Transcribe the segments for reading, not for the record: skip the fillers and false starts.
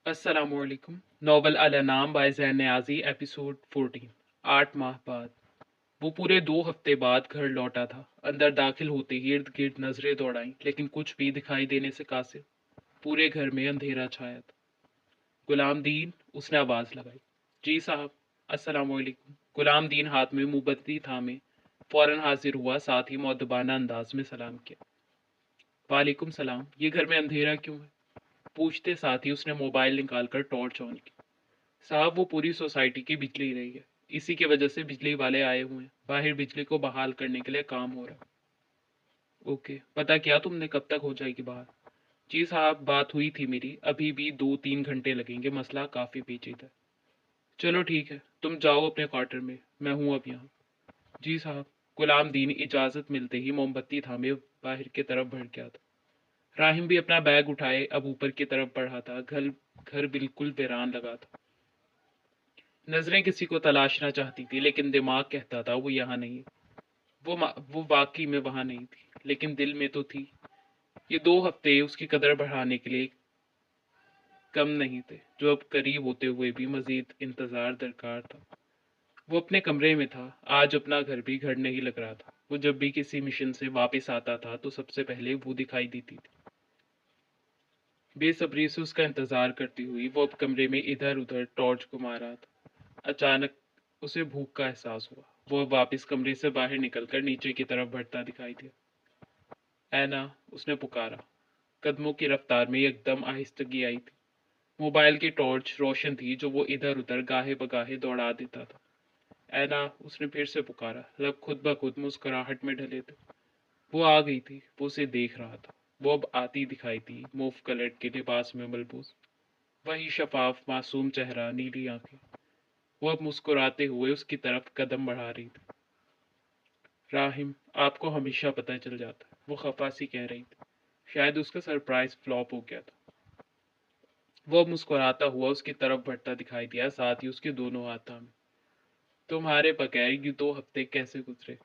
अस्सलामुअलैकुम। Novel अल-अनाम bye ज़ैन Niazi episode 14। 8 माह बाद। वो पूरे 2 हफ्ते बाद घर लौटा था। अंदर दाखिल होते ही इर्द गिर्द नजरें दौड़ाईं, लेकिन कुछ भी दिखाई देने से कासिर। पूरे घर में अंधेरा छाया था। गुलाम दीन, उसने आवाज़ लगाई। जी साहब। अस्सलामुअलैकुम। गुलाम दीन हाथ में मोमबत्ती थामे फौरन हाजिर हुआ, साथ ही मुअद्दबाना अंदाज में सलाम किया। वालेकुम सलाम। ये घर में अंधेरा क्यों है? पूछते साथ ही उसने मोबाइल निकालकर टॉर्च ऑन की। साहब, वो पूरी सोसाइटी की बिजली रही है। इसी की वजह से बिजली वाले आए हुए हैं। बाहर बिजली को बहाल करने के लिए काम हो रहा है। ओके, पता किया तुमने कब तक हो जाएगी बाहर? जी साहब, बात हुई थी मेरी, अभी भी 2-3 घंटे लगेंगे, मसला काफ़ी पेचीदा है। चलो ठीक है, तुम जाओ अपने क्वार्टर में, मैं हूँ अब यहाँ। जी साहब। गुलाम दीन इजाज़त मिलते ही मोमबत्ती थामे बाहर की तरफ बढ़ गया था। राहिम भी अपना बैग उठाए अब ऊपर की तरफ बढ़ा था। घर घर बिल्कुल वीरान लगा था। नजरें किसी को तलाशना चाहती थी, लेकिन दिमाग कहता था वो यहाँ नहीं है। वो वाकई में वहां नहीं थी, लेकिन दिल में तो थी। ये 2 हफ्ते उसकी कदर बढ़ाने के लिए कम नहीं थे, जो अब करीब होते हुए भी मजीद इंतजार दरकार था। वो अपने कमरे में था। आज अपना घर भी घर नहीं लग रहा था। वो जब भी किसी मिशन से वापस आता था तो सबसे पहले वो दिखाई देती थी। बेसब्री से उसका इंतजार करती हुई वो अब कमरे में इधर उधर टॉर्च घुमा रहा था। अचानक उसे भूख का एहसास हुआ। वो वापस कमरे से बाहर निकलकर नीचे की तरफ बढ़ता दिखाई दिया। ऐना, उसने पुकारा। कदमों की रफ्तार में एकदम आहिस्तगी आई थी। मोबाइल की टॉर्च रोशन थी, जो वो इधर उधर गाहे बगाहे दौड़ा देता था। ऐना, उसने फिर से पुकारा। लब खुद ब खुद मुस्कुराहट में ढले थे। वो आ गई थी। वो उसे देख रहा था। वो अब आती दिखाई थी, मूव कलर के लिबास में मलबूस। वही शफाफ मासूम चेहरा, नीली आंखें। वो अब मुस्कुराते हुए उसकी तरफ कदम बढ़ा रही थी। राहिम, आपको हमेशा पता चल जाता है, वो खफा सी कह रही थी। शायद उसका सरप्राइज फ्लॉप हो गया था। वो अब मुस्कुराता हुआ उसकी तरफ बढ़ता दिखाई दिया, साथ ही उसके दोनों हाथ थामे। तुम्हारे बगैर ये 2 हफ्ते कैसे गुजरे,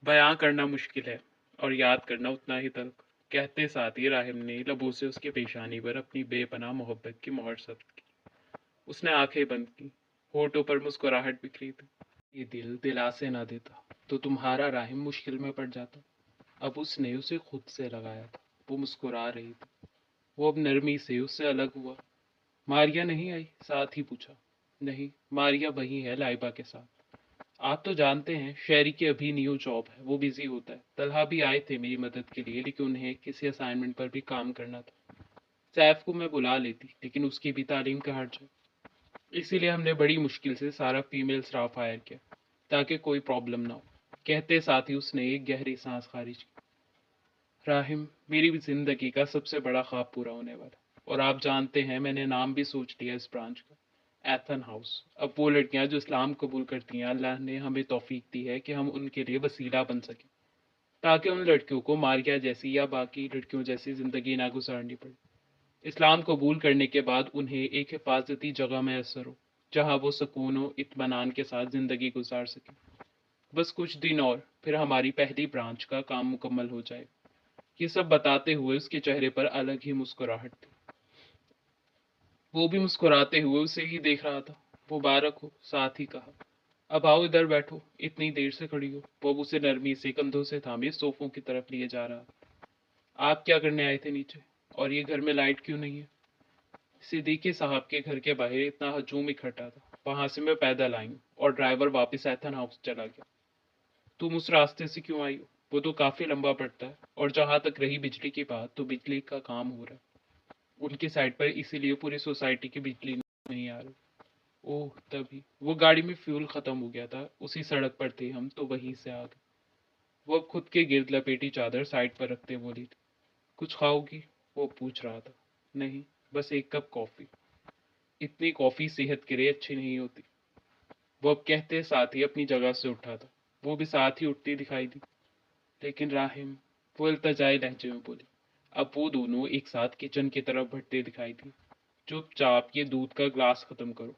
बयां करना मुश्किल है, और याद करना उतना ही तल्ख। कहते साथ ही राहिम ने लबों से उसकी पेशानी पर अपनी बेपनाह मोहब्बत की मोहर सख्त की। उसने आंखें बंद की। होठों पर मुस्कुराहट बिखरी थी। ये दिल दिलासे ना देता तो तुम्हारा राहिम मुश्किल में पड़ जाता। अब उसने उसे खुद से लगाया था। वो मुस्कुरा रही थी। वो अब नरमी से उससे अलग हुआ। मारिया नहीं आई? साथ ही पूछा। नहीं, मारिया वही है, लाइबा के साथ। आप तो जानते हैं, शहरी की अभी न्यू जॉब है, वो बिजी होता है। तलहा भी आए थे मेरी मदद के लिए, लेकिन उन्हें किसी असाइनमेंट पर भी काम करना था। सैफ को मैं बुला लेती, लेकिन उसकी भी तालीम का हर्ज है। इसीलिए हमने बड़ी मुश्किल से सारा फीमेल स्टाफ हायर किया, ताकि कोई प्रॉब्लम ना हो। कहते साथ ही उसने एक गहरी सांस खारिज की। राहिम, मेरी भी जिंदगी का सबसे बड़ा ख्वाब पूरा होने वाला, और आप जानते हैं मैंने नाम भी सोच लिया इस ब्रांच का, एथन हाउस। अब वो लड़कियां जो इस्लाम कबूल करती हैं, अल्लाह ने हमें तौफीक दी है कि हम उनके लिए वसीला बन सकें, ताकि उन लड़कियों को मारिया जैसी या बाकी लड़कियों जैसी ज़िंदगी ना गुजारनी पड़े। इस्लाम कबूल करने के बाद उन्हें एक हिफाजती जगह मैसर हो, जहाँ वो सुकून व इत्मीनान के साथ ज़िंदगी गुजार सकें। बस कुछ दिन और, फिर हमारी पहली ब्रांच का काम मुकम्मल हो जाए। ये सब बताते हुए उसके चेहरे पर अलग ही मुस्कुराहट थी। वो भी मुस्कुराते हुए उसे ही देख रहा था। मुबारक हो, साथ ही कहा। अब आओ इधर बैठो, इतनी देर से खड़ी हो। वो उसे नरमी से कंधों से थामे सोफों की तरफ लिए जा रहा था। आप क्या करने आए थे नीचे? और ये घर में लाइट क्यों नहीं है? सिद्दीकी साहब के घर के बाहर इतना हजूम इकट्ठा था, वहां से मैं पैदल आई हूँ, और ड्राइवर वापस एथन हाउस चला गया। तुम उस रास्ते से क्यों आई हो? वो तो काफी लंबा पड़ता है, और जहां तक रही बिजली की बात, तो बिजली का काम हो रहा है उनकी साइड पर, इसीलिए पूरी सोसाइटी की बिजली नहीं आ रही। ओह, तभी वो गाड़ी में फ्यूल खत्म हो गया था, उसी सड़क पर थे हम, तो वहीं से आ गए। वो अब खुद के गिर्द लपेटी चादर साइड पर रखते बोली थी। कुछ खाओगी? वो पूछ रहा था। नहीं, बस एक कप कॉफी। इतनी कॉफी सेहत के लिए अच्छी नहीं होती। वो अब कहते साथ ही अपनी जगह से उठा था। वो भी साथ ही उठती दिखाई दी। लेकिन राहिम, वो इल्तजाई लहजे में बोली। अब वो दोनों एक साथ किचन की तरफ बढ़ते दिखाई दी। चुपचाप ये दूध का ग्लास खत्म करो,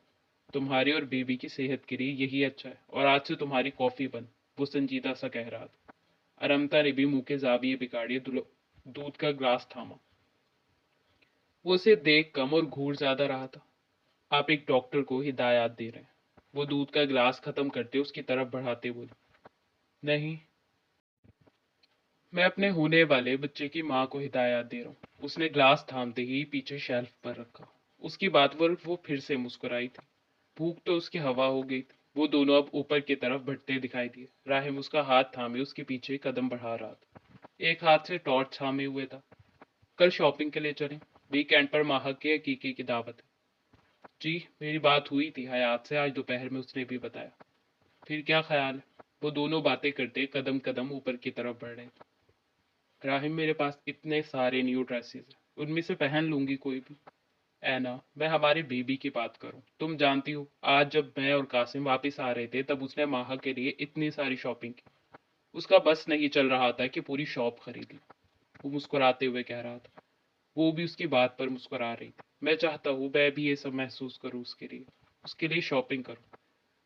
तुम्हारी और बेबी की सेहत के लिए यही अच्छा है, और आज से तुम्हारी कॉफी बंद। वो संजीदा सा कह रहा था। अरमता ने भी मुंह के जाविये बिगाड़िए दूध का ग्लास थामा। वो उसे देख कम और घूर ज्यादा रहा था। आप एक डॉक्टर को हिदायत दे रहे हैं। वो दूध का गिलास खत्म करते उसकी तरफ बढ़ाते बोले, नहीं, मैं अपने होने वाले बच्चे की माँ को हिदायत दे रहा हूँ। उसने ग्लास थामते ही पीछे शेल्फ पर रखा। उसकी बात पर वो फिर से मुस्कुराई थी। भूख तो उसकी हवा हो गई थी। वो दोनों अब ऊपर की तरफ बढ़ते दिखाई दिए। राहिम उसका हाथ थामे उसके पीछे कदम बढ़ा रहा था। एक हाथ से टॉर्च थामे हुए था। कल शॉपिंग के लिए चलें। वीकेंड पर महक के हकीकी की दावत है। जी, मेरी बात हुई थी हयात से आज दोपहर में, उसने भी बताया। फिर क्या ख्याल है? वो दोनों बातें करते कदम कदम ऊपर की तरफ बढ़ रहे थे। राहिम, मेरे पास इतने सारे न्यू ड्रेसेस हैं, उनमें से पहन लूंगी कोई भी। ऐना, मैं हमारे बेबी की बात करूं। तुम जानती हो, आज जब मैं और कासिम वापस आ रहे थे तब उसने माहा के लिए इतनी सारी शॉपिंग की। उसका बस नहीं चल रहा था कि पूरी शॉप खरीद ली। वो मुस्कुराते हुए कह रहा था। वो भी उसकी बात पर मुस्कुरा रही थी। मैं चाहता हूँ मैं भी ये सब महसूस करूँ उसके लिए शॉपिंग करूँ।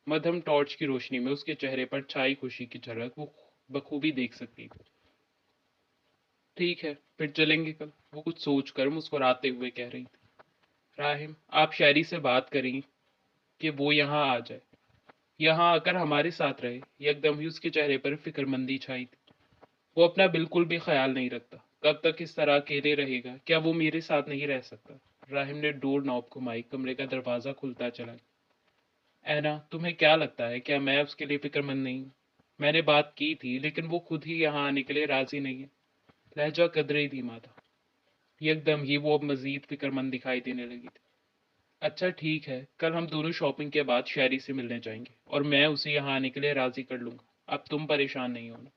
मध्यम टॉर्च की रोशनी में उसके चेहरे पर छाई खुशी की झलक वो बखूबी देख सकती थी। ठीक है, फिर चलेंगे कल, वो कुछ सोच कर मुस्कुराते हुए कह रही थी। राहिम, आप शायरी से बात करें कि वो यहाँ आ जाए, यहाँ आकर हमारे साथ रहे। एकदम ही उसके चेहरे पर फिक्रमंदी छाई थी। वो अपना बिल्कुल भी ख्याल नहीं रखता। कब तक इस तरह अकेले रहेगा? क्या वो मेरे साथ नहीं रह सकता? राहिम ने डोर नॉब घुमाई। कमरे का दरवाजा खुलता चला गया। ऐना, तुम्हें क्या लगता है, क्या मैं उसके लिए फिक्रमंद नहीं हूँ? मैंने बात की थी लेकिन वो खुद ही यहाँ आने के लिए राजी नहीं है। लहजा कदरे धीमा था। एकदम ही वो अब मजीद फिक्रमंद दिखाई देने लगी थी। अच्छा ठीक है, कल हम दोनों शॉपिंग के बाद शहरी से मिलने जाएंगे और मैं उसे यहाँ आने के लिए राजी कर लूंगा। अब तुम परेशान नहीं होना।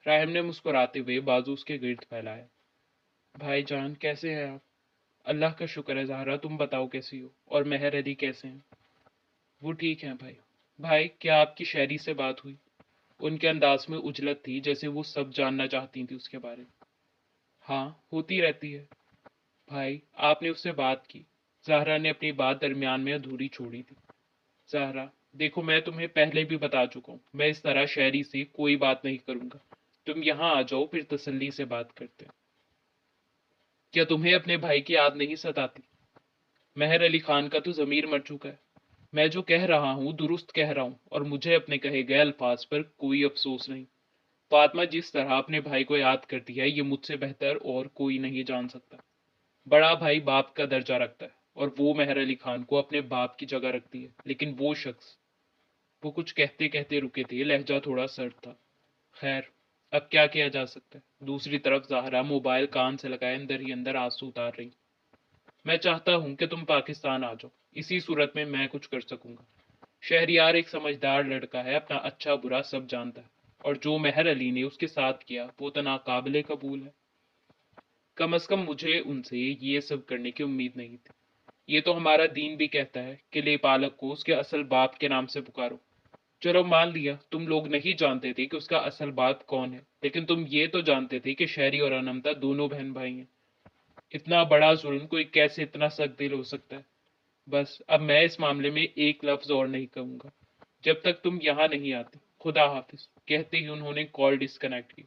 राहिम ने मुस्कुराते हुए बाजू उसके गिर्द फैलाया। भाईजान, कैसे हैं आप? अल्लाह का शुक्र है ज़हरा, तुम बताओ कैसी हो? और मेहर अली कैसे हैं? वो ठीक हैं भाई। भाई, क्या आपकी शहरी से बात हुई? उनके अंदाज में उजलत थी, जैसे वो सब जानना चाहती थी उसके बारे में। हाँ, होती रहती है। भाई, आपने उससे बात की? ज़हरा ने अपनी बात दरमियान में अधूरी छोड़ी थी। ज़हरा, देखो, मैं तुम्हें पहले भी बता चुका हूँ, मैं इस तरह शहरी से कोई बात नहीं करूँगा। तुम यहाँ आ जाओ, फिर तसल्ली से बात करते हैं। क्या तुम्हें अपने भाई की याद नहीं सताती? मेहर अली खान का तो ज़मीर मर चुका है। मैं जो कह रहा हूँ दुरुस्त कह रहा हूँ, और मुझे अपने कहे गए अल्फाज पर कोई अफसोस नहीं। फातिमा जिस तरह अपने भाई को याद करती है, ये मुझसे बेहतर और कोई नहीं जान सकता। बड़ा भाई बाप का दर्जा रखता है, और वो मेहर अली खान को अपने बाप की जगह रखती है। लेकिन वो शख्स। वो कुछ कहते कहते रुके थे। लहजा थोड़ा सर्द था। खैर, अब क्या किया जा सकता है? दूसरी तरफ ज़ाहरा मोबाइल कान से लगाए अंदर ही अंदर आंसू उतार रही। मैं चाहता हूं कि तुम पाकिस्तान आ जाओ। इसी सूरत में मैं कुछ कर सकूंगा। शहरियार एक समझदार लड़का है, अपना अच्छा बुरा सब जानता है। और जो मेहर अली ने उसके साथ किया वो तो नाकाबिले कबूल है। कम अज कम मुझे उनसे ये सब करने की उम्मीद नहीं थी। ये तो हमारा दीन भी कहता है कि लेपालक को उसके असल बाप के नाम से पुकारो। चलो, मान लिया तुम लोग नहीं जानते थे कि उसका असल बाप कौन है, लेकिन तुम ये तो जानते थे कि शहरी और अनमता दोनों बहन भाई हैं। इतना बड़ा जुल्म कोई कैसे इतना सख्त दिल हो सकता है? बस अब मैं इस मामले में एक लफ्ज और नहीं कहूंगा जब तक तुम यहाँ नहीं आते। खुदा हाफिज, कहते ही उन्होंने कॉल डिस्कनेक्ट की।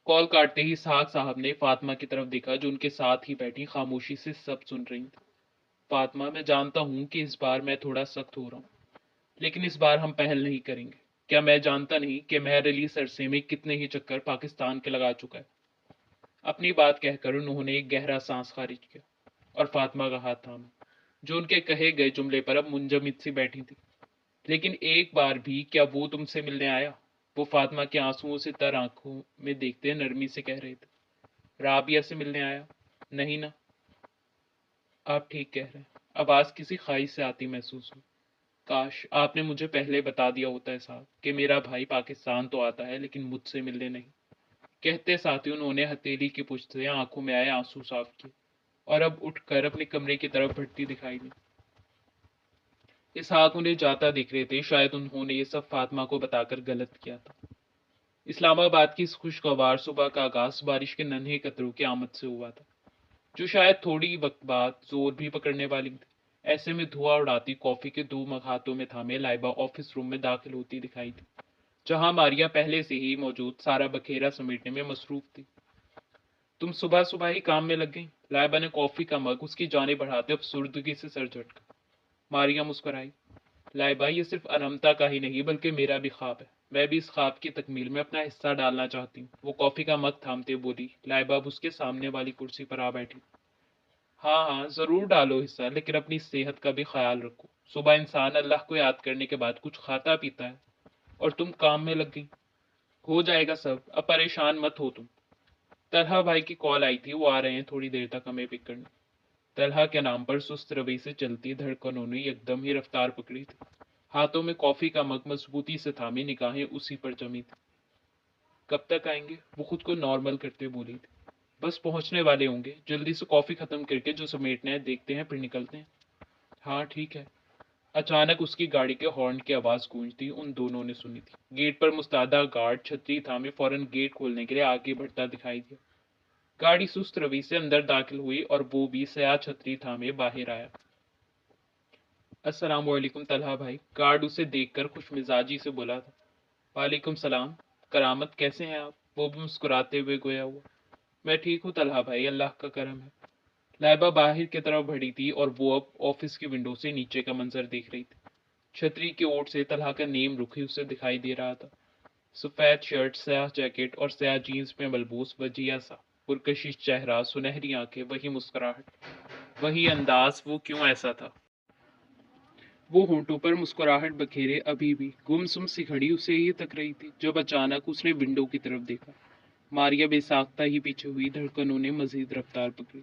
कॉल काटते ही इसहाक साहब ने फातिमा की तरफ देखा, जो उनके साथ ही बैठी खामोशी से सब सुन रही थी। फातिमा, मैं जानता हूँ कि इस बार मैं थोड़ा सख्त हो रहा हूँ, लेकिन इस बार हम पहल नहीं करेंगे। क्या मैं जानता नहीं कि मेहर अली सरसे में कितने ही चक्कर पाकिस्तान के लगा चुका है? अपनी बात कहकर उन्होंने एक गहरा सांस खारिज किया और फातिमा का हाथ थामा, जो उनके कहे गए जुमले पर अब मुंजमद सी बैठी थी। लेकिन एक बार भी क्या वो तुमसे मिलने आया? वो फातिमा के आंसुओं से तर आंखों में देखते नरमी से कह रहे थे। राबिया से मिलने आया? नहीं ना। आप ठीक कह रहे हैं। आवाज किसी ख्वाहिश से आती महसूस हुई। काश आपने मुझे पहले बता दिया होता है साहब कि मेरा भाई पाकिस्तान तो आता है लेकिन मुझसे मिलने नहीं। कहते साथ ही उन्होंने हथेली की पुष्ट से आंखों में आए आंसू साफ किए और अब उठकर अपने कमरे की तरफ बढ़ती दिखाई दी। इसहाक उन्हें जाता दिख रहे थे। शायद उन्होंने ये सब फातिमा को बताकर गलत किया था। इस्लामाबाद की इस खुशगवार सुबह का आगाज बारिश के नन्हे कतरों की आमद से हुआ था, जो शायद थोड़ी वक्त बाद जोर भी पकड़ने वाली थी। ऐसे में धुआं उड़ाती कॉफी के दो मग हाथों में थामे लाइबा ऑफिस रूम में दाखिल होती दिखाई थी, जहां मारिया पहले से ही मौजूद सारा बखेरा समेटने में मसरूफ थी। तुम सुबह सुबह ही काम में लग गई? लाइबा ने कॉफी का मग उसकी जाने बढ़ाते अफसुर्दगी से सर झटका। मारिया मुस्कुराई। लाइबा, ये सिर्फ अनमता का ही नहीं बल्कि मेरा भी ख्वाब है। मैं भी इस ख्वाब की तकमील में अपना हिस्सा डालना चाहती हूँ। वो कॉफी का मग थामते बोली। लाइबा अब उसके सामने वाली कुर्सी पर आ बैठी। हाँ हाँ, जरूर डालो हिस्सा, लेकिन अपनी सेहत का भी ख्याल रखो। सुबह इंसान अल्लाह को याद करने के बाद कुछ खाता पीता है, और तुम काम में लग गई। हो जाएगा सब, अब परेशान मत हो तुम। तलहा भाई की कॉल आई थी, वो आ रहे हैं थोड़ी देर तक हमें पिक करने। तलहा के नाम पर सुस्त रवि से चलती धड़कनों ने एकदम ही रफ्तार पकड़ी थी। हाथों में कॉफी का मग मजबूती से थामी निगाहें उसी पर जमी थी। कब तक आएंगे? वो खुद को नॉर्मल करते बोली थी। बस पहुंचने वाले होंगे, जल्दी से कॉफी खत्म करके जो समेटना है देखते हैं, फिर निकलते हैं। हाँ ठीक है। अचानक उसकी गाड़ी के हॉर्न की आवाज गूंजती उन दोनों ने सुनी थी। गेट पर मुस्तादा गार्ड छतरी थामे फौरन गेट खोलने के लिए आगे बढ़ता दिखाई दिया। गाड़ी सुस्त रवि से अंदर दाखिल हुई और वो भी सया छतरी थामे बाहर आया। अस्सलाम वालेकुम तलहा भाई, गार्ड उसे देखकर खुशमिजाजी से बोला था। वालेकुम सलाम। करामत, कैसे हैं आप? वो भी मुस्कुराते हुए गोया हुआ। मैं ठीक हूँ तलहा भाई, अल्लाह का करम है। लाइबा बाहर की तरफ बढ़ी थी और वो अब ऑफिस की विंडो से नीचे का मंजर देख रही थी। छतरी की ओर से तलहा का नेम रुखी उसे दिखाई दे रहा था। सफेद शर्ट, स्याह जैकेट और स्याह जीन्स में मलबूस वजिया सा पुरकशिश चेहरा, सुनहरी आंखें, वही मुस्कुराहट, वही अंदाज। वो क्यों ऐसा था? वो होंठों पर मुस्कुराहट बखेरे अभी भी गुमसुम सी खड़ी उसे ही तक रही थी, जब अचानक उसने विंडो की तरफ देखा। मारिया बेसाख्ता ही पीछे हुई, धड़कनों ने मजीद रफ्तार पकड़ी।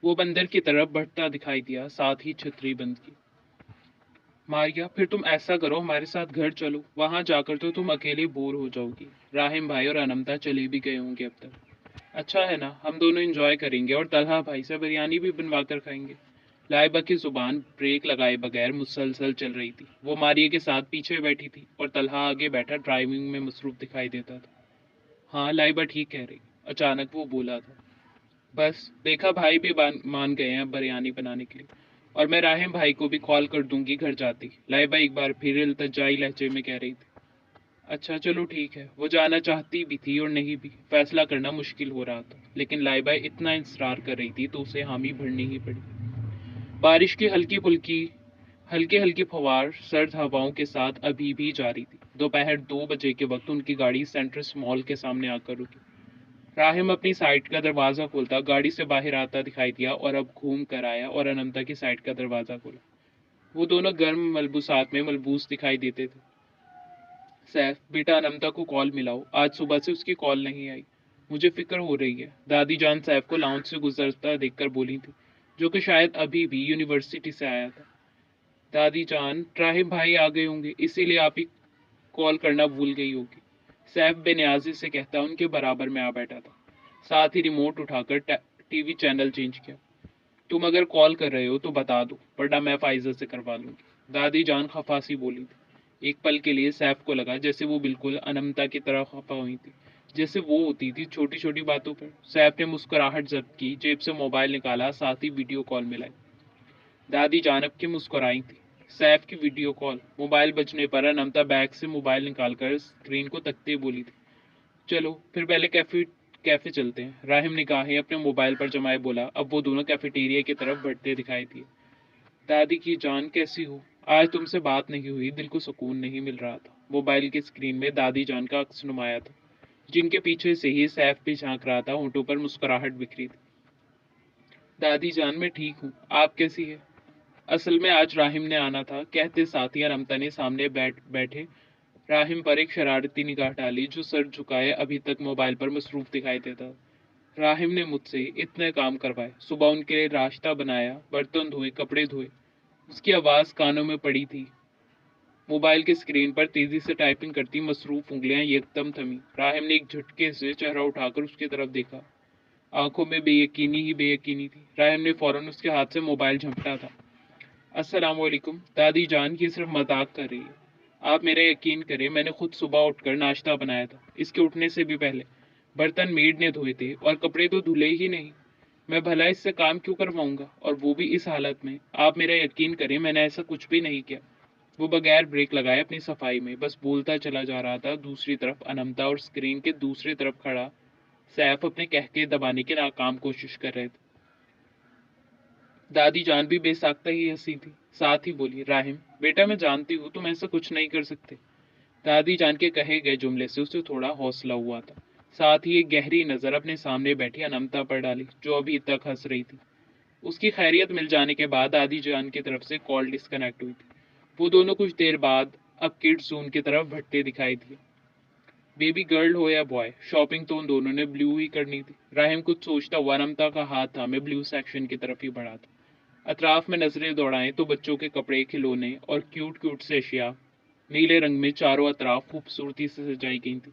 वो बंदर की तरफ बढ़ता दिखाई दिया, साथ ही छतरी बंद की। मारिया, फिर तुम ऐसा करो, हमारे साथ घर चलो, वहां जाकर तो तुम अकेले बोर हो जाओगी। राहिम भाई और अनमता चले भी गए होंगे अब तक। अच्छा है ना, हम दोनों एंजॉय करेंगे और तलहा भाई से बिरयानी भी बनवा कर खाएंगे। लाइबा की जुबान ब्रेक लगाए बगैर मुसलसल चल रही थी। वो मारिया के साथ पीछे बैठी थी और तलहा आगे बैठा ड्राइविंग में मसरूफ दिखाई देता था। हाँ, लाइबा ठीक कह रही, अचानक वो बोला था। बस देखा, भाई भी मान गए हैं बिरयानी बनाने के लिए, और मैं राहिम भाई को भी कॉल कर दूंगी घर जाती। लाइबा एक बार फिर इल्तजाई लहजे में कह रही थी। अच्छा चलो ठीक है। वो जाना चाहती भी थी और नहीं भी, फैसला करना मुश्किल हो रहा था, लेकिन लाइबा इतना इंतजार कर रही थी तो उसे हामी भरनी ही पड़ी। बारिश की हल्की हल्की फवार सर्द हवाओं के साथ अभी भी जारी थी। दोपहर 2 बजे के वक्त उनकी गाड़ी सेंट्रस मॉल के सामने आकर रुकी। राहिम अपनी साइड का दरवाजा खोलता गाड़ी से बाहर आता दिखाई दिया और अब घूम कर आया और अनंता की साइड का दरवाजा खोला। वो दोनों गर्म मलबूसात में मलबूस दिखाई देते थे। सैफ, बेटा अनंता को कॉल मिलाओ, आज सुबह से उसकी कॉल नहीं आई। मुझे फिक्र हो रही है। दादी जान सैफ को लाउंज से गुजरता देखकर बोली थी, जो कि शायद अभी भी यूनिवर्सिटी से आया था। दादी जान, राहिम भाई आ गए होंगे, इसीलिए आप ही कॉल करना भूल गई होगी। सैफ बेनियाजी से कहता उनके बराबर में आ बैठा था, साथ ही रिमोट उठाकर टीवी चैनल चेंज किया। तुम अगर कॉल कर रहे हो तो बता दो, वरना मैं फाइजर से करवा लूंगी। दादी जान खफासी बोली थी। एक पल के लिए सैफ को लगा जैसे वो बिल्कुल अनमता की तरह खफा हुई थी, जैसे वो होती थी छोटी छोटी बातों पर। सैफ ने मुस्कुराहट जब्त की, जेब से मोबाइल निकाला, साथ ही वीडियो कॉल मिलाई। दादी जानब की मुस्कुराई थी। सैफ की वीडियो कॉल। मोबाइल बजने पर अनमता बैग से मोबाइल निकालकर स्क्रीन को तकते बोली थी, चलो फिर पहले कैफे चलते हैं। राहिम निगाहें अपने मोबाइल पर जमाए बोला। अब वो दोनों कैफेटेरिया की तरफ बढ़ते दिखाई दिए। दादी की जान, कैसी हो? आज तुमसे बात नहीं हुई, दिल को सुकून नहीं मिल रहा था। मोबाइल की स्क्रीन में दादी जान का अक्स नुमाया था, जिनके पीछे से ही सैफ भी झांक रहा था। होंठों पर मुस्कुराहट बिखरी थी। दादी जान, मैं ठीक हूँ, आप कैसी है? असल में आज राहिम ने आना था, कहते साथ ही अनमता ने सामने बैठे राहिम पर एक शरारती निगाह डाली, जो सर झुकाए अभी तक मोबाइल पर मसरूफ दिखाई देता। राहिम ने मुझसे इतने काम करवाए, सुबह उनके लिए नाश्ता बनाया, बर्तन धोए, कपड़े धोए। उसकी आवाज़ कानों में पड़ी थी। मोबाइल की स्क्रीन पर तेजी से टाइपिंग करती मसरूफ उंगलियां एकदम थमी। राहिम ने एक झटके से चेहरा उठाकर उसकी तरफ देखा। आंखों में बेयकीनी ही बेयकीनी थी। राहिम ने फौरन उसके हाथ से मोबाइल झपटा था। अस्सलाम वालेकुम दादी जान, की सिर्फ मजाक कर रही है। आप मेरा यकीन करें, मैंने खुद सुबह उठकर नाश्ता बनाया था। इसके उठने से भी पहले बर्तन मेड ने धोए थे और कपड़े तो धुले ही नहीं। मैं भला इससे काम क्यों करवाऊंगा, और वो भी इस हालत में। आप मेरा यकीन करें, मैंने ऐसा कुछ भी नहीं किया। वो बगैर ब्रेक लगाए अपनी सफाई में बस बोलता चला जा रहा था। दूसरी तरफ अनमता और स्क्रीन के दूसरी तरफ खड़ा सैफ अपने कहके दबाने की नाकाम कोशिश कर रहे थे। दादी जान भी बेसाख्ता ही हंसी थी, साथ ही बोली, राहिम बेटा मैं जानती हूँ तुम ऐसा कुछ नहीं कर सकते। दादी जान के कहे गए जुमले से उसे थोड़ा हौसला हुआ था। साथ ही एक गहरी नजर अपने सामने बैठी अनमता पर डाली जो अभी तक हंस रही थी। उसकी खैरियत मिल जाने के बाद दादी जान की तरफ से कॉल डिस्कनेक्ट हुई थी। वो दोनों कुछ देर बाद अब किड्स जोन की तरफ भटते दिखाई दिए। बेबी गर्ल हो या बॉय, शॉपिंग तो उन दोनों ने ब्लू ही करनी थी। राहिम कुछ सोचता हुआ अनमता का हाथ थामे ब्लू सेक्शन की तरफ ही बढ़ा था। अतराफ में नजरें दौड़ाएं तो बच्चों के कपड़े, खिलौने और क्यूट क्यूट से अशिया नीले रंग में चारों अतराफ खूबसूरती से सजाई गई थी।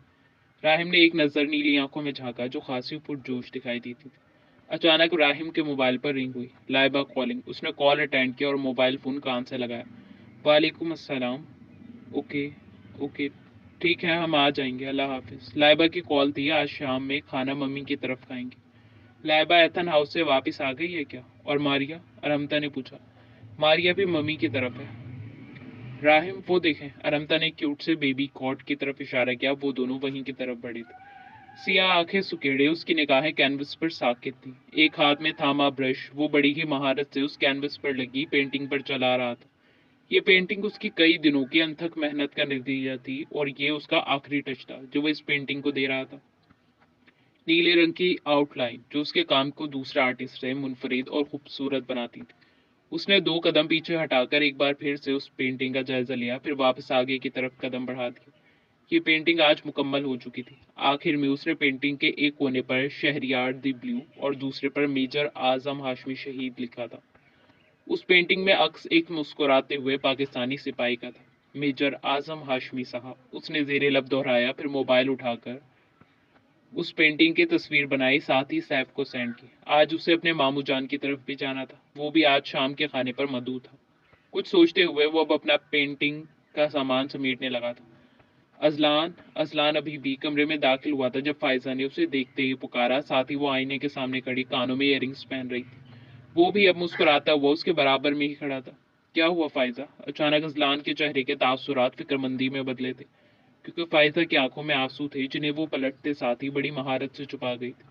राहिम ने एक नजर नीली आंखों में झांका जो खासी पुरजोश दिखाई देती थी। अचानक राहिम के मोबाइल पर रिंग हुई। लाइबा कॉलिंग। उसने कॉल अटेंड किया और मोबाइल फोन कान से लगाया। वालेकुम अस्सलाम। ओके ओके, ठीक है हम आ जाएंगे, अल्लाह हाफिज। लाइबा की कॉल थी, आज शाम में खाना मम्मी की तरफ खाएंगे। लाइबा एथन हाउस से वापस आ गई है क्या? और मारिया? अरमता ने पूछा। मारिया भी मम्मी की तरफ है। राहिम वो देखें। अरमता ने क्यूट से बेबी कॉट की तरफ इशारा किया। वो दोनों वहीं की तरफ बढ़े थे। सिया आंखें सुकेड़े उसकी निगाहें कैनवस पर साकित थी। एक हाथ में थामा ब्रश वो बड़ी ही महारत से उस कैनवस पर लगी पेंटिंग पर चला रहा था। ये पेंटिंग उसकी कई दिनों की अनथक मेहनत का नतीजा थी और ये उसका आखिरी टच था जो वो इस पेंटिंग को दे रहा था। नीले रंग की आउटलाइन जो उसके काम को दूसरे आर्टिस्ट से मुनफरिद और खूबसूरत बनाती थी। उसने दो कदम पीछे हटाकर एक बार फिर से उस पेंटिंग का जायजा लिया, फिर वापस आगे की तरफ कदम बढ़ा दिया। ये पेंटिंग आज मुकम्मल हो चुकी थी। आखिर में उसने पेंटिंग के एक कोने पर शहरियार दी ब्लू और दूसरे पर मेजर आजम हाशमी शहीद लिखा था। उस पेंटिंग में अक्स एक मुस्कुराते हुए पाकिस्तानी सिपाही का था। मेजर आजम हाशमी साहब। उसने जेरे लब दोहराया, फिर मोबाइल उठाकर उस पेंटिंग की तस्वीर बनाई, साथ ही सैफ को सेंड की। आज उसे अपने मामू जान की तरफ भी जाना था, वो भी आज शाम के खाने पर मदऊ था। कुछ सोचते हुए वो अब अपना पेंटिंग का सामान समेटने लगा था। अजलान अजलान अभी भी कमरे में दाखिल हुआ था जब फायजा ने उसे देखते ही पुकारा। साथ ही वो आईने के सामने खड़ी कानों में इयररिंग्स पहन रही थी। वो भी अब मुस्कुराता हुआ उसके बराबर में ही खड़ा था। क्या हुआ फायजा? अचानक अजलान के चेहरे के तासुरात फिक्रमंदी में बदले थे, क्योंकि फायजा की आंखों में आंसू थे जिन्हें वो पलटते साथ ही बड़ी महारत से छुपा गई थी।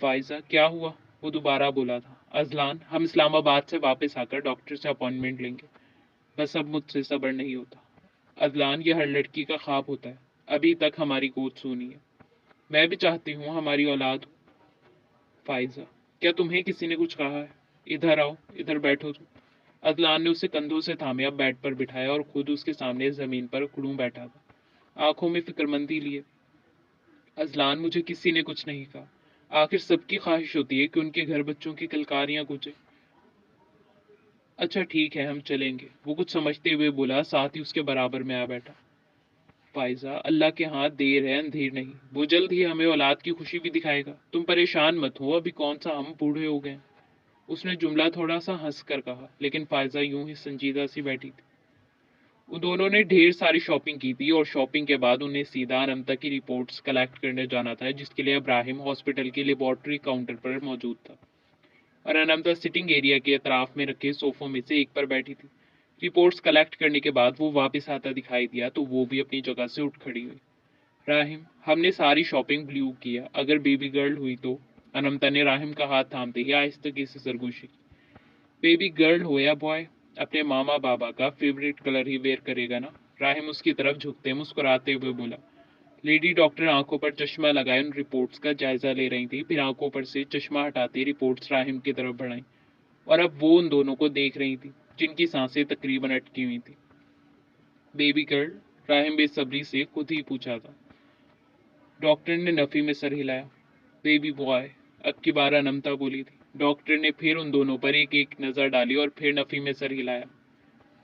फायजा क्या हुआ? वो दोबारा बोला था। अजलान, हम इस्लामाबाद से वापस आकर डॉक्टर से अपॉइंटमेंट लेंगे, बस अब मुझसे सब्र नहीं होता। अदलान, ये हर लड़की का ख्वाब होता है। अभी तक हमारी गोद सूनी है। मैं भी चाहती हूँ हमारी औलाद हो। फाइजा, क्या तुम्हें किसी ने कुछ कहा है? इधर आओ, इधर बैठो तुम। अदलान ने उसे कंधों से थामे अब बेड पर बिठाया और खुद उसके सामने जमीन पर उखड़ूं बैठा था, आंखों में फिक्रमंदी लिए। अजलान, मुझे किसी ने कुछ नहीं कहा। आखिर सबकी ख्वाहिश होती है कि उनके घर बच्चों की किलकारियां गूंजे। अच्छा ठीक है हम चलेंगे, वो कुछ समझते हुए बोला, साथ ही उसके बराबर में आ बैठा। फायजा, अल्लाह के हाथ देर है अंधेर नहीं, वो जल्द ही हमें औलाद की खुशी भी दिखाएगा। तुम परेशान मत हो, अभी कौन सा हम बूढ़े हो गए। उसने जुमला थोड़ा सा हंस कर कहा, लेकिन फायजा यूं ही संजीदा सी बैठी थी। उन दोनों ने ढेर सारी शॉपिंग की थी और शॉपिंग के बाद उन्हें सीधा अनंता की रिपोर्ट्स कलेक्ट करने जाना था, जिसके लिए इब्राहिम हॉस्पिटल के लेबोरेटरी काउंटर पर मौजूद था और अनंता सिटिंग एरिया के अतराफ में रखे सोफों में से एक पर बैठी थी। रिपोर्ट्स कलेक्ट करने के बाद वो वापस आता दिखाई दिया तो वो भी अपनी जगह से उठ खड़ी हुई। राहिम, हमने सारी शॉपिंग ब्लू किया, अगर बेबी गर्ल हुई तो? अनंता ने राहिम का हाथ थामते ही आहिस्तगी से सरगोशी की। बेबी गर्ल हो या बॉय, अपने मामा बाबा का फेवरेट कलर ही वेयर करेगा ना? राहिम उसकी तरफ झुकते मुस्कुराते हुए बोला। लेडी डॉक्टर आंखों पर चश्मा लगाए उन रिपोर्ट्स का जायजा ले रही थी, फिर आंखों पर से चश्मा हटाते रिपोर्ट्स राहिम की तरफ बढ़ाई और अब वो उन दोनों को देख रही थी जिनकी सांसें तकरीबन अटकी हुई थी। Baby girl? राहिम बेसब्री से खुद ही पूछा था। डॉक्टर ने नफी में सर हिलाया। बेबी बॉय, अब की बार अनमता बोली थी। डॉक्टर ने फिर उन दोनों पर एक एक नजर डाली और फिर नफी में सर हिलाया।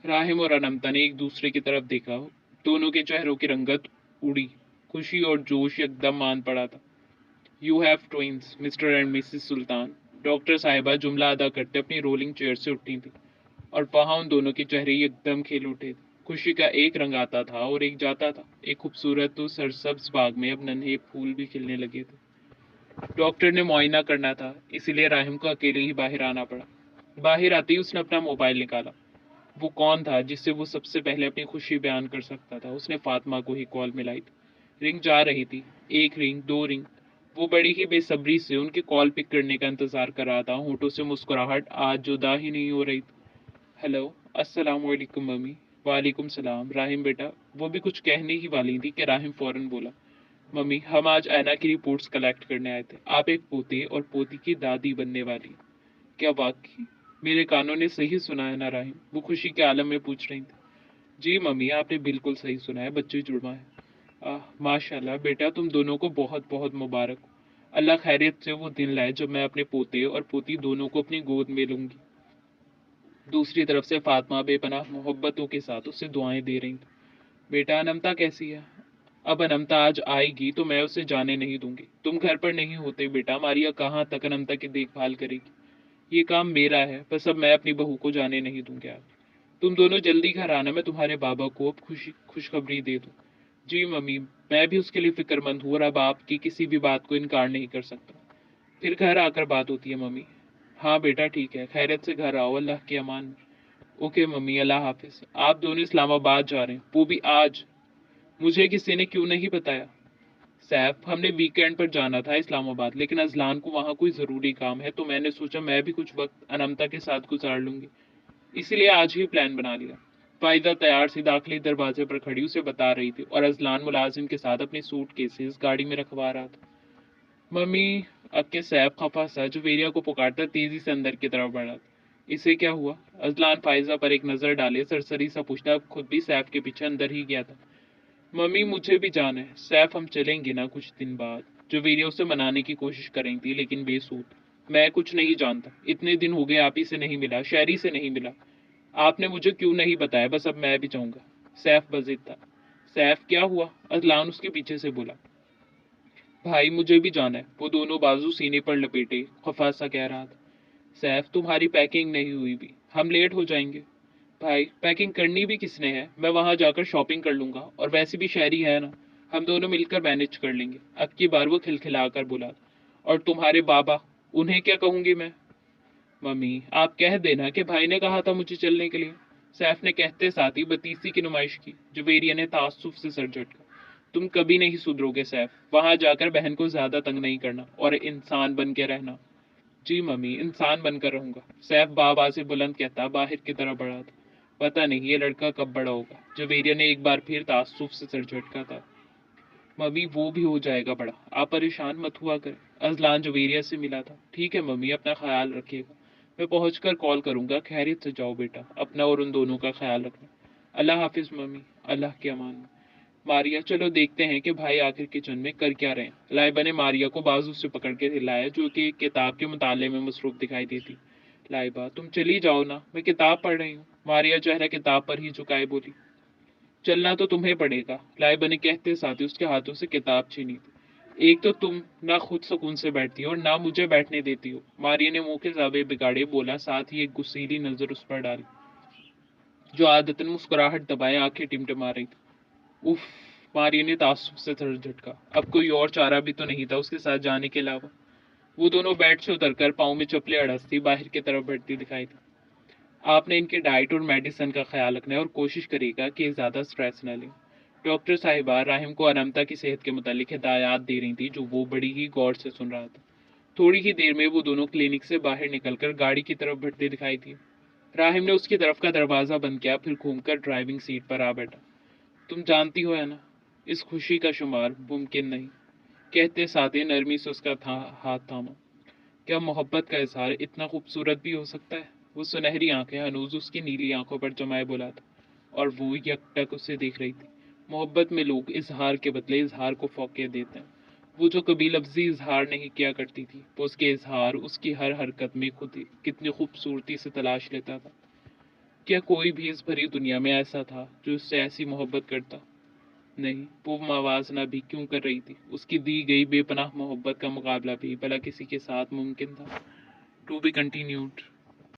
राहिम और अनमता ने एक दूसरे की तरफ देखा। दोनों के चेहरों की रंगत उड़ी, खुशी और जोश एकदम मान पड़ा था। You have twins, mister and Mrs Sultan. Doctor साहिबा जुमला अदा करते अपनी रोलिंग चेयर से उठी थी और वहां उन दोनों के चेहरे एकदम खेल उठे थे। खुशी का एक रंग आता था और एक जाता था। एक खूबसूरत तो सरसब्ज बाग में अब नन्हे फूल भी खिलने लगे थे। डॉक्टर ने मुआयना करना था, इसीलिए राहिम को अकेले ही बाहर आना पड़ा। बाहर आते ही उसने अपना मोबाइल निकाला। वो कौन था जिससे वो सबसे पहले अपनी खुशी बयान कर सकता था? उसने फातिमा को ही कॉल मिलाई थी। रिंग जा रही थी, एक रिंग, दो रिंग, वो बड़ी ही बेसब्री से उनके कॉल पिक करने का इंतजार कर रहा था। होठों से मुस्कुराहट आज जुदा ही नहीं हो रही थी। हेलो, अस्सलाम वालेकुम मम्मी। वालेकुम सलाम राहिम बेटा। वो भी कुछ कहने ही वाली थी कि राहिम फौरन बोला, मम्मी हम आज ऐना की रिपोर्ट्स कलेक्ट करने आए थे। आप एक पोते और पोती की दादी बनने वाली हैं। क्या वाकई? मेरे कानों ने सही सुना है ना राहिम? वो खुशी के आलम में पूछ रही थी। जी मम्मी, आपने बिल्कुल सही सुना है, बच्चे जुड़वा है। माशाल्लाह बेटा, तुम दोनों को बहुत बहुत मुबारक हो। अल्लाह खैरियत से वो दिन लाए जब मैं अपने पोते और पोती दोनों को अपनी गोद में लूंगी। दूसरी तरफ से फातिमा बेपनाह मोहब्बतों के साथ उसे दुआएं दे रही थी। बेटा अनमता कैसी है? अब अनमता आज आएगी तो मैं उसे जाने नहीं दूंगी। तुम घर पर नहीं होते बेटा, मारिया कहाँ तक अनमता की देखभाल करेगी? ये काम मेरा है, बस अब मैं अपनी बहू को जाने नहीं दूंगी। आज तुम दोनों जल्दी घर आना, मैं तुम्हारे बाबा को अब खुशखबरी दे दूं। जी मम्मी, मैं भी उसके लिए फिक्रमंद हूँ और अब आपकी किसी भी बात को इनकार नहीं कर सकता। फिर घर आकर बात होती है मम्मी। हाँ बेटा ठीक है, खैरियत से घर आओ, अल्लाह के अमान में। ओके मम्मी, अल्लाह हाफिज। आप दोनों इस्लामाबाद जा रहे हैं, वो भी आज? मुझे किसी ने क्यों नहीं बताया? सैफ, हमने वीकेंड पर जाना था इस्लामाबाद, लेकिन अजलान को वहाँ कोई ज़रूरी काम है तो मैंने सोचा मैं भी कुछ वक्त अनमता के साथ गुजार लूंगी, इसीलिए आज ही प्लान बना लिया। फायदा तैयार सी दाखिली दरवाजे पर खड़ी उसे बता रही थी और अजलान मुलाजिम के साथ अपने सूट केसेस गाड़ी में रखवा रहा था। मम्मी, अब के सैफ खफा सा जुवेरिया को पुकारता तेजी से अंदर की तरफ बढ़ा। इसे क्या हुआ? अजलान फायजा पर एक नजर डाले सरसरी सा पूछता, अब खुद भी सैफ के पीछे अंदर ही गया था। मम्मी मुझे भी जाना है सैफ, हम चलेंगे ना कुछ दिन बाद। जुवेरिया उसे मनाने की कोशिश कर रही थी लेकिन बेसूद। मैं कुछ नहीं जानता, इतने दिन हो गए आप ही से नहीं मिला, शहरी से नहीं मिला। आपने मुझे क्यों नहीं बताया? बस अब मैं भी जाऊंगा। सैफ बजिद था। सैफ क्या हुआ? अजलान उसके पीछे से बोला। भाई मुझे भी जाना है, वो दोनों बाजू सीने पर लपेटे खफा सा कह रहा था। सैफ, तुम्हारी पैकिंग नहीं हुई भी, हम लेट हो जाएंगे। भाई पैकिंग करनी भी किसने है? मैं वहां जाकर शॉपिंग कर लूंगा, और वैसे भी शहरी है ना, हम दोनों मिलकर मैनेज कर लेंगे। अब की बार वो खिलखिलाकर बोला। और तुम्हारे बाबा, उन्हें क्या कहूंगी मैं? मम्मी आप कह देना कि भाई ने कहा था मुझे चलने के लिए। सैफ ने कहते साथ ही बतीसी की नुमाइश की। जुवेरिया ने तासुफ से सर झटका। तुम कभी नहीं सुधरोगे सैफ, वहां जाकर बहन को ज्यादा तंग नहीं करना और इंसान बन के रहना। जी मम्मी, इंसान बनकर रहूंगा, सैफ बाबा से बुलंद कहता बाहर की तरफ बढ़ा था। पता नहीं ये लड़का कब बड़ा होगा। जुवेरिया ने एक बार फिर तासुफ से सर झटका था। मम्मी वो भी हो जाएगा बड़ा, आप परेशान मत हुआ करें। अजलान जुवेरिया से मिला था। ठीक है मम्मी, अपना ख्याल रखिएगा। मैं पहुंचकर कॉल करूंगा। खैरियत से जाओ बेटा, अपना और उन दोनों का ख्याल रखना। अल्लाह हाफिज मम्मी, अल्लाह के अमान में। मारिया, चलो देखते हैं कि भाई आखिर किचन में कर क्या रहे हैं। लाइबा ने मारिया को बाजू से पकड़ के हिलाया, जो कि किताब के मुताले में मसरूफ दिखाई देती। लाइबा, तुम चली जाओ ना, मैं किताब पढ़ रही हूँ। मारिया चेहरा किताब पर ही झुकाए बोली। चलना तो तुम्हें पड़ेगा, लाइबा ने कहते साथ ही उसके हाथों से किताब छीनी थी। एक तो तुम ना खुद सुकून से बैठती हो और ना मुझे बैठने देती हो। मारिया ने मुंह के जावे बिगाड़े बोला, साथ ही एक गुस्सीली नजर उस पर डाली, जो आदतन मुस्कुराहट दबाए आंखें टिमटिमा रही थी। उफ, मारिया ने तासुब से सर झटका। अब कोई और चारा भी तो नहीं था उसके साथ जाने के अलावा। वो दोनों बेड से उतरकर पाँव में चप्पलें अड़सती बाहर की तरफ बढ़ती दिखाई थी। आपने इनके डाइट और मेडिसिन का ख्याल रखना है और कोशिश करेगा कि ज़्यादा स्ट्रेस न लें। डॉक्टर साहिबा राहिम को अनमता की सेहत के मुतालिक हिदायत दे रही थी, जो वो बड़ी ही गौर से सुन रहा था। थोड़ी ही देर में वो दोनों क्लिनिक से बाहर निकलकर गाड़ी की तरफ बढ़ते दिखाई दिए। राहिम ने उसकी तरफ का दरवाज़ा बंद किया, फिर घूमकर ड्राइविंग सीट पर आ बैठा। तुम जानती हो है ना, इस खुशी का शुमार मुमकिन नहीं, कहते साथ ही नरमी से उसका हाथ थामा। क्या मोहब्बत का इजहार इतना खूबसूरत भी हो सकता है? वो सुनहरी आंखें हनूज उसकी नीली आंखों पर जमाए बोला था, और वो यकटक उसे देख रही थी। मोहब्बत में लोग इजहार के बदले इजहार को फौके देते हैं। वो जो कभी लफ्जी इजहार नहीं किया करती थी, वो उसके इजहार उसकी हर हरकत में खुद ही कितनी खूबसूरती से तलाश लेता था। क्या कोई भी इस भरी दुनिया में ऐसा था जो उससे ऐसी मोहब्बत करता? नहीं, वो मवाजना भी क्यों कर रही थी? उसकी दी गई बेपनाह मोहब्बत का मुकाबला भी भला किसी के साथ मुमकिन था? To be continued.